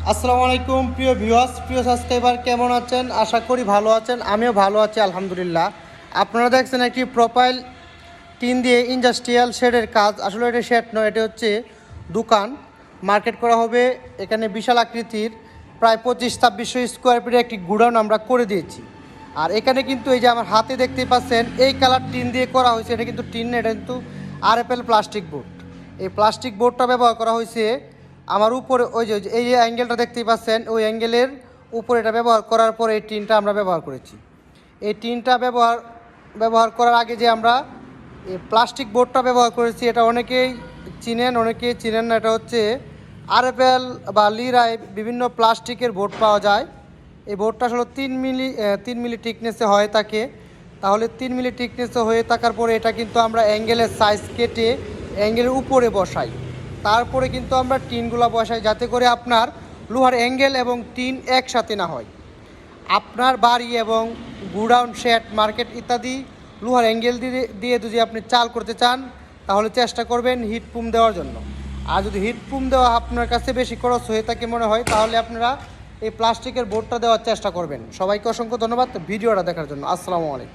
আসসালামু আলাইকুম প্রিয় ভিউয়ার্স, প্রিয় সাবস্ক্রাইবার, কেমন আছেন? আশা করি ভালো আছেন। আমিও ভালো আছি আলহামদুলিল্লাহ। আপনারা দেখছেন একটি প্রোফাইল টিন দিয়ে ইন্ডাস্ট্রিয়াল শেডের কাজ। আসলে এটা শেড নয়, এটা হচ্ছে দোকান মার্কেট করা হবে। এখানে বিশাল আকৃতির প্রায় 25-2600 স্কোয়ার ফিটের একটি গুডাউন আমরা করে দিয়েছি। আর এখানে কিন্তু এই যে আমার হাতে দেখতে পাচ্ছেন এই কালার টিন দিয়ে করা হয়েছে। এটা কিন্তু টিন না, এটা কিন্তু আরএফএল প্লাস্টিক বোর্ড। এই প্লাস্টিক বোর্ডটা ব্যবহার করা হয়েছে আমার উপরে ওই যে এই যে অ্যাঙ্গেলটা দেখতেই পাচ্ছেন, ওই অ্যাঙ্গেলের উপরে এটা ব্যবহার করার পরে এই টিনটা আমরা ব্যবহার করেছি। এই টিনটা ব্যবহার করার আগে যে আমরা এই প্লাস্টিক বোর্ডটা ব্যবহার করেছি, এটা অনেকেই চিনেন, অনেকেই চিনেন না। এটা হচ্ছে আরএফএল বা লিরায় বিভিন্ন প্লাস্টিকের বোর্ড পাওয়া যায়। এই বোর্ডটা আসলে 3 মিলি টিকনেসে হয় থাকে। তাহলে 3 মিলি টিকনেসে হয়ে থাকার পরে এটা কিন্তু আমরা অ্যাঙ্গেলের সাইজ কেটে অ্যাঙ্গেলের উপরে বসাই। তারপরে কিন্তু আমরা টিনগুলো বসাই যাতে করে আপনার লোহার অ্যাঙ্গেল এবং টিন একসাথে না হয়। আপনার বাড়ি এবং গুডাউন শেড মার্কেট ইত্যাদি লোহার অ্যাঙ্গেল দিয়ে যদি আপনি চাল করতে চান তাহলে চেষ্টা করবেন হিট পুম দেওয়ার জন্য। আর যদি হিট পুম দেওয়া আপনার কাছে বেশি খরচ হয়ে থাকে মনে হয়, তাহলে আপনারা এই প্লাস্টিকের বোর্ডটা দেওয়ার চেষ্টা করবেন। সবাইকে অসংখ্য ধন্যবাদ ভিডিওটা দেখার জন্য। আসসালামু আলাইকুম।